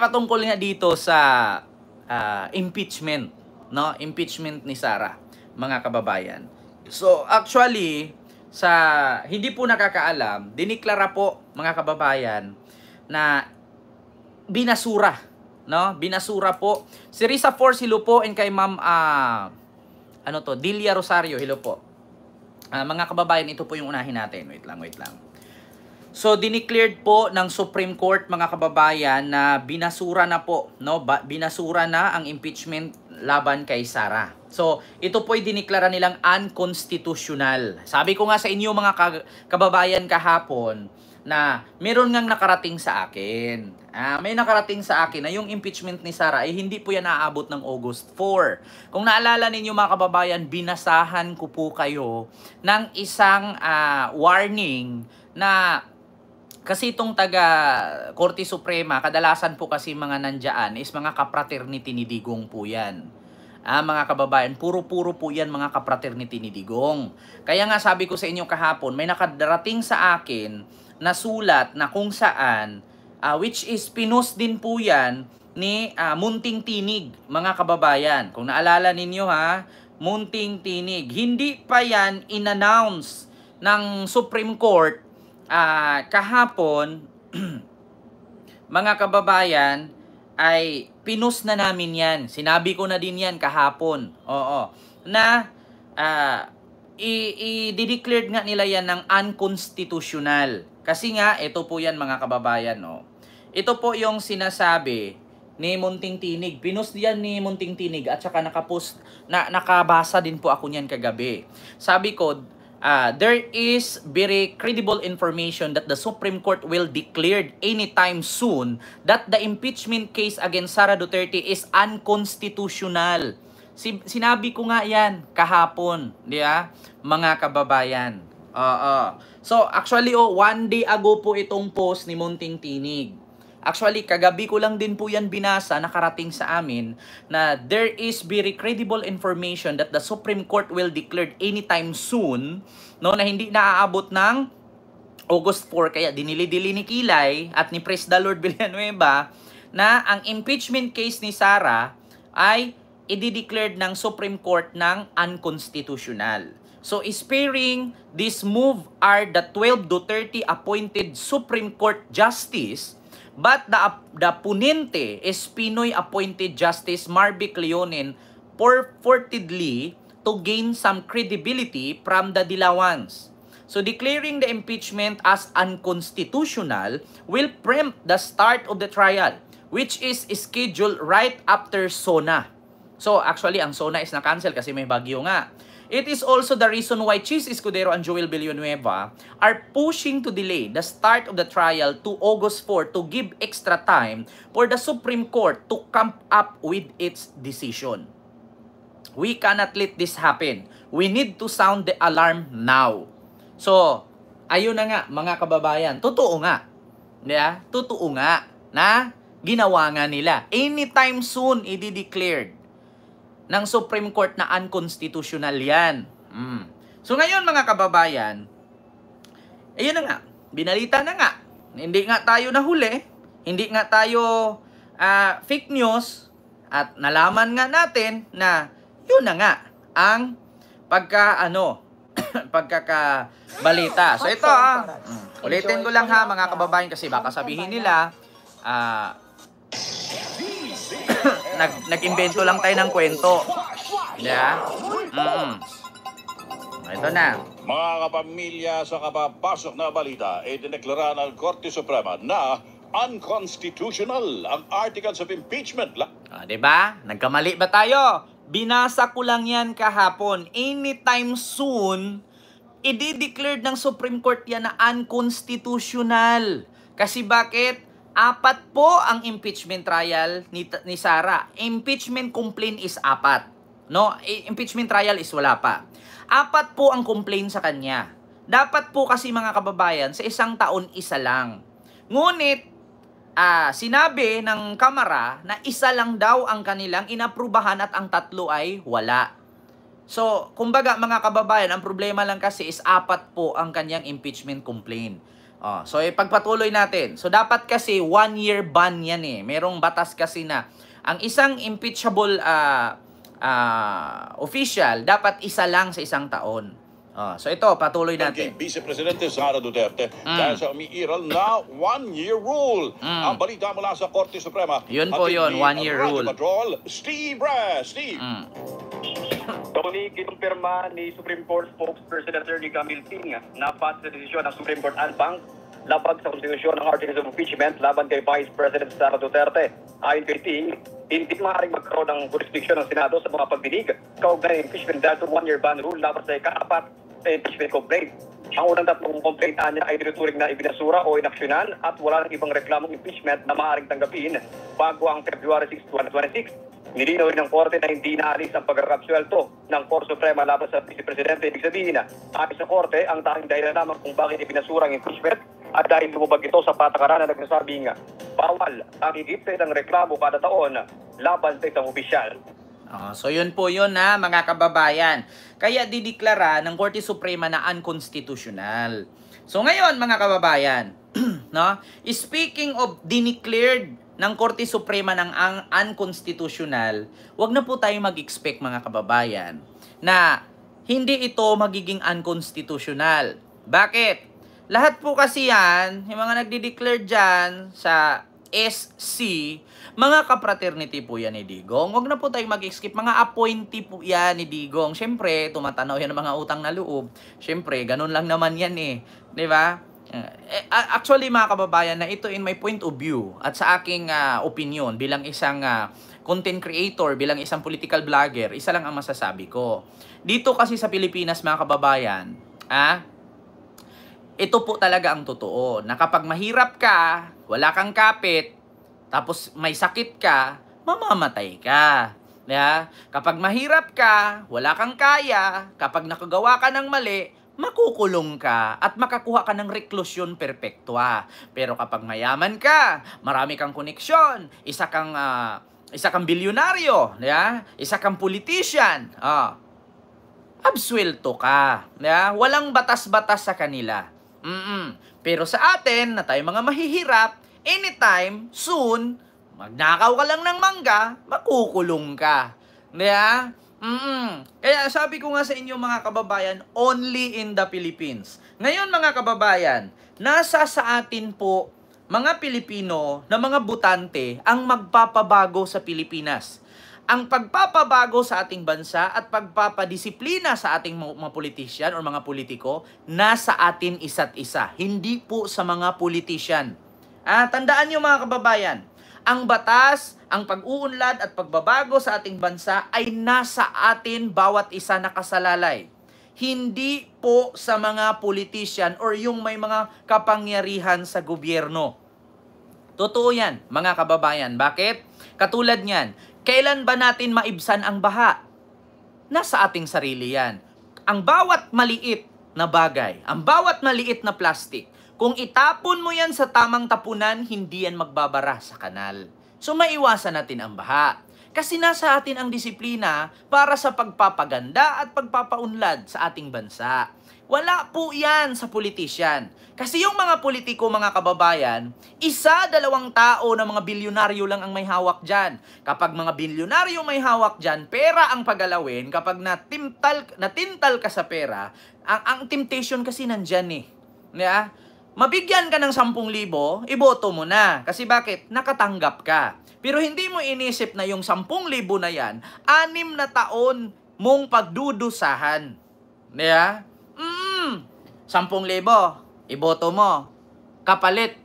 patungkol nga dito sa impeachment, no? Impeachment ni Sara, mga kababayan. So, actually, sa hindi po nakakaalam, diniklara po, mga kababayan, na binasura, no? Binasura po. Si Risa Force, hello po, and kay Ma'am, Dilia Rosario, hello po. Mga kababayan, ito po yung unahin natin. Wait lang. So, dineclared po ng Supreme Court, mga kababayan, na binasura na po, no? Binasura na ang impeachment laban kay Sara. So, ito po ay dineklara nilang unconstitutional. Sabi ko nga sa inyo, mga kababayan, kahapon, na meron ngang nakarating sa akin. May nakarating sa akin na yung impeachment ni Sara ay hindi po yan naaabot ng August 4. Kung naalala ninyo, mga kababayan, binasahan ko po kayo ng isang warning na kasi itong taga Korte Suprema, kadalasan po kasi mga nandyan is mga kapraternity ni Digong po yan. Mga kababayan, puro-puro po yan mga kapraternity ni Digong. Kaya nga sabi ko sa inyo kahapon, may nakadarating sa akin na sulat na kung saan, which is pinost din po yan ni Munting Tinig, mga kababayan. Kung naalala ninyo Munting Tinig. Hindi pa yan in-announce ng Supreme Court kahapon, mga kababayan, ay pinost na namin yan. Sinabi ko na din yan kahapon. Oo. Na i-declared nga nila yan ng unconstitutional. Kasi nga, ito po yan, mga kababayan. No? Ito po yung sinasabi ni Munting Tinig. Pinost yan ni Munting Tinig at saka nakabasa din po ako niyan kagabi. Sabi ko, there is very credible information that the Supreme Court will declare anytime soon that the impeachment case against Sara Duterte is unconstitutional. Sinabi ko nga yan kahapon, di ba? Mga kababayan. So, actually, one day ago po itong post ni Munting Tinig. Actually, kagabi ko lang din po yan binasa, nakarating sa amin, na there is very credible information that the Supreme Court will declare anytime soon, no, na hindi naaabot ng August 4, kaya dinili-dili ni Kilay at ni Praise the Lord Villanueva na ang impeachment case ni Sara ay i-declared ng Supreme Court ng unconstitutional. So, sparing this move are the 12 Duterte appointed Supreme Court Justice, but the punente is Pinoy-appointed Justice Marvic Leonen purportedly to gain some credibility from the Dilawans. So declaring the impeachment as unconstitutional will preempt the start of the trial, which is scheduled right after SONA. So actually, ang SONA is na-cancel kasi may bagyo nga. It is also the reason why Chis Escudero and Joel Villanueva are pushing to delay the start of the trial to August 4 to give extra time for the Supreme Court to come up with its decision. We cannot let this happen. We need to sound the alarm now. So, ayun na nga, mga kababayan. Totoo nga. Yeah? Totoo nga na ginawa nga nila. Anytime soon, i-declared ng Supreme Court na unconstitutional yan. So ngayon, mga kababayan, ayun na nga, binalita na nga. Hindi nga tayo nahuli, hindi nga tayo fake news, at nalaman nga natin na yun na nga ang pagkakabalita. So ito ulitin ko lang mga kababayan, kasi baka sabihin nila nag-invento lang tayo ng kwento. Yeah? Ito na. Mga kapamilya, sa kapapasok na balita, dineklara ng Korte Suprema na unconstitutional ang Articles of Impeachment. Diba? Nagkamali ba tayo? Binasa ko lang yan kahapon. Anytime soon, i-declared ng Supreme Court yan na unconstitutional. Kasi bakit? 4 po ang impeachment trial ni Sara. Impeachment complaint is 4. No? Impeachment trial is wala pa. 4 po ang complaint sa kanya. Dapat po kasi, mga kababayan, sa isang taon, isa lang. Ngunit, sinabi ng Kamara na isa lang daw ang kanilang inaprubahan at ang 3 ay wala. So, kumbaga, mga kababayan, ang problema lang kasi is 4 po ang kanyang impeachment complaint. So ipagpatuloy natin. So dapat kasi 1-year ban yan eh. Merong batas kasi na ang isang impeachable official dapat isa lang sa isang taon. So ito, patuloy natin. Kay Vice Presidente Sara Duterte dahil sa umiiral na 1-year rule. Ang balita mula sa Korte Suprema. Yun po yun, 1-year rule. Patrol, Steve Ras. Steve. Tony, kinumpirma ni Supreme Court spokesperson Attorney Camille Ting na pat sa desisyon ng Supreme Court en banc labag sa konstitusyon ng Articles of Impeachment laban kay Vice President Sara Duterte. Ayon kay Ting, hindi maaaring magkaroon ng jurisdiction ng Senado sa mga pagdinig kaugnay ng impeachment dahil sa 1-year ban rule laban sa ika-4 sa impeachment complaint. Ang unang tatlong complaint niya ay tinuturing na ibinasura o inaksyonan at wala ng ibang reklamong impeachment na maaaring tanggapin bago ang February 6, 2026. Nilinaw ng Korte na hindi naalis ang pagkakapswelto ng Korte Suprema laban sa Vice Presidente. Ibig sabihin na, ayon sa Korte, ang tanging dahilan lamang kung bakit ibinasura ang impeachment at dahil lumabag ito sa patakaran na nagsasabing bawal ang higit sa isang reklamo kada taon laban sa isang opisyal. So yun po yun mga kababayan. Kaya dideklara ng Korte Suprema na unconstitutional. So ngayon mga kababayan, no? Speaking of dineclared ng Korte Suprema ng unconstitutional, wag na po tayo mag-expect mga kababayan na hindi ito magiging unconstitutional. Bakit? Lahat po kasi yan, yung mga nagdi-declare dyan sa SC, mga kapraternity po yan ni Digong. Huwag na po tayong mag-skip. Mga appointee po yan ni Digong. Siyempre, tumatanaw yan ng mga utang na loob. Siyempre, ganun lang naman yan eh. Di ba? Actually, mga kababayan, na ito in my point of view at sa aking opinion bilang isang content creator, bilang isang political vlogger, isa lang ang masasabi ko. Dito kasi sa Pilipinas, mga kababayan, ito po talaga ang totoo, na kapag mahirap ka, wala kang kapit, tapos may sakit ka, mamamatay ka. Yeah? Kapag mahirap ka, wala kang kaya, kapag nakagawa ka ng mali, makukulong ka at makakuha ka ng reklusyon perpetua. Pero kapag mayaman ka, marami kang koneksyon, isa kang bilyonaryo, yeah? Isa kang politician, absuelto ka. Yeah? Walang batas-batas sa kanila. Pero sa atin, na tayo mga mahihirap, anytime, soon, magnakaw ka lang ng mangga, makukulong ka. Diba? Kaya sabi ko nga sa inyo mga kababayan, only in the Philippines. Ngayon mga kababayan, nasa sa atin po, mga Pilipino na mga butante, ang magpapabago sa Pilipinas. Ang pagpapabago sa ating bansa at pagpapadisiplina sa ating mga politician o mga politiko, nasa atin isa't isa. Hindi po sa mga politician. Tandaan nyo mga kababayan, ang batas, ang pag-uunlad at pagbabago sa ating bansa ay nasa atin bawat isa nakasalalay. Hindi po sa mga politician or yung may mga kapangyarihan sa gobyerno. Totoo yan, mga kababayan. Bakit? Katulad niyan, kailan ba natin maibsan ang baha? Nasa ating sarili yan. Ang bawat maliit na bagay, ang bawat maliit na plastic, kung itapon mo yan sa tamang tapunan, hindi yan magbabara sa kanal. So maiwasan natin ang baha. Kasi nasa atin ang disiplina para sa pagpapaganda at pagpapaunlad sa ating bansa. Wala po yan sa politician. Kasi yung mga politiko, mga kababayan, 1-2 tao na mga bilyonaryo lang ang may hawak dyan. Kapag mga bilyonaryo may hawak dyan, pera ang pagalawin. Kapag natintal ka sa pera, ang temptation kasi nandyan eh. Yeah? Mabigyan ka ng 10,000, iboto mo na. Kasi bakit? Nakatanggap ka. Pero hindi mo inisip na yung 10,000 na yan, 6 na taon mong pagdudusahan. Yeah? 10,000, iboto mo. Kapalit,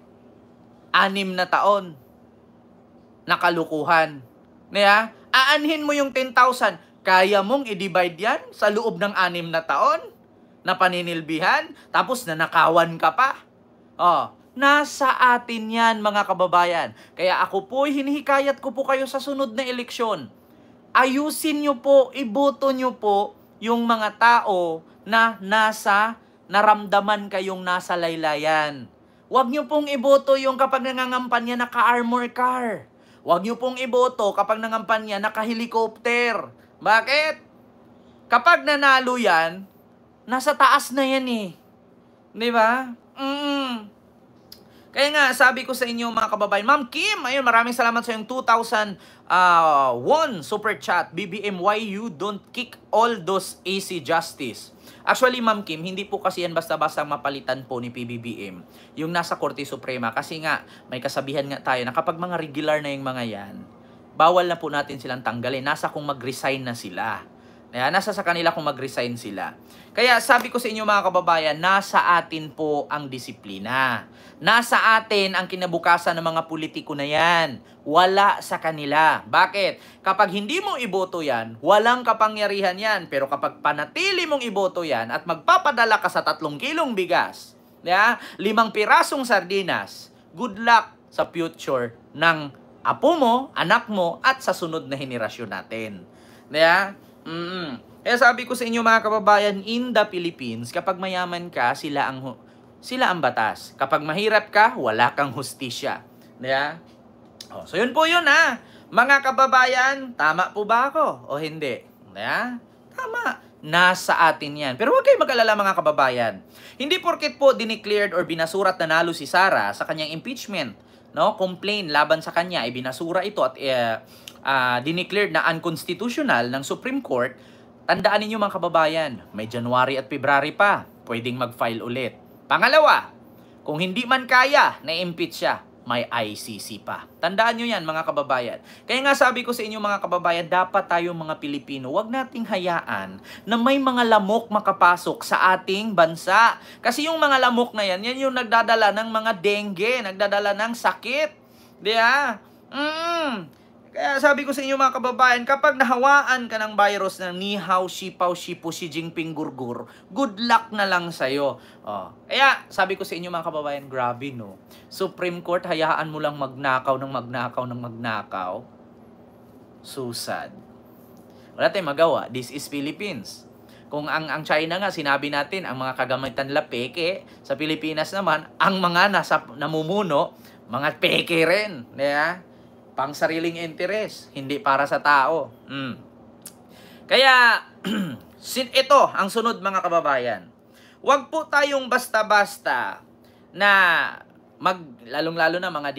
6 na taon. Nakalukuhan. Yeah? Aanhin mo yung 10,000. Kaya mong i-divide yan sa loob ng 6 na taon? Na paninilbihan? Tapos nanakawan ka pa? Nasa atin yan mga kababayan. Kaya ako po, hinihikayat ko po kayo sa sunod na eleksyon. Ayusin nyo po, iboto nyo po yung mga tao na naramdaman kayong nasa laylayan. Huwag nyo pong iboto yung kapag nangangampanya naka-armor car. Huwag nyo pong iboto kapag nangangampanya naka-helicopter. Bakit? Kapag nanalo yan, nasa taas na yan eh. Di ba? Kaya nga, sabi ko sa inyo mga kababayan, Ma'am Kim, ayun, maraming salamat sa yung 2001 super chat. BBM, why you don't kick all those AC justice? Actually, Ma'am Kim, hindi po kasi yan basta-basta mapalitan po ni PBBM yung nasa Korte Suprema. Kasi nga, may kasabihan nga tayo na kapag mga regular na yung mga yan, bawal na po natin silang tanggalin. Nasa kung mag-resign na sila. Nasa sa kanila kung mag-resign sila. Kaya sabi ko sa inyo mga kababayan, nasa atin po ang disiplina. Nasa atin ang kinabukasan ng mga politiko na yan. Wala sa kanila. Bakit? Kapag hindi mo iboto yan, walang kapangyarihan yan. Pero kapag panatili mong iboto yan at magpapadala ka sa 3 kilong bigas, 5 pirasong sardinas, good luck sa future ng apo mo, anak mo, at sa sunod na henerasyon natin. Kaya sabi ko sa inyo mga kababayan, in the Philippines, kapag mayaman ka, sila ang batas. Kapag mahirap ka, wala kang hustisya. So yun po yun Mga kababayan, tama po ba ako o hindi? Tama. Nasa atin yan. Pero huwag kayong mag-alala mga kababayan. Hindi porket po dineclared or binasurat na nalo si Sara sa kanyang impeachment, complaint laban sa kanya, ay binasura ito at dineclared na unconstitutional ng Supreme Court. Tandaan ninyo mga kababayan, may January at February pa, pwedeng mag-file ulit. Pangalawa, kung hindi man kaya na impeach siya, may ICC pa. Tandaan nyo yan mga kababayan. Kaya nga sabi ko sa inyo mga kababayan, dapat tayong mga Pilipino, wag nating hayaan na may mga lamok makapasok sa ating bansa. Kasi yung mga lamok na yan yung nagdadala ng mga dengue, nagdadala ng sakit. Kaya sabi ko sa inyo mga kababayan, kapag nahawaan ka ng virus ng ni hao, sipaw, sipu, Xi Jinping, gurgur, good luck na lang sa'yo. Kaya sabi ko sa inyo mga kababayan, grabe Supreme Court, hayaan mo lang magnakaw ng magnakaw. So sad. Wala tayong magawa. This is Philippines. Kung ang China nga, sinabi natin, ang mga kagamitan nila peke, sa Pilipinas naman, ang mga namumuno, mga peke rin. Pang sariling interes, hindi para sa tao. Kaya, ito ang sunod mga kababayan. Huwag po tayong basta-basta na lalong-lalo na mga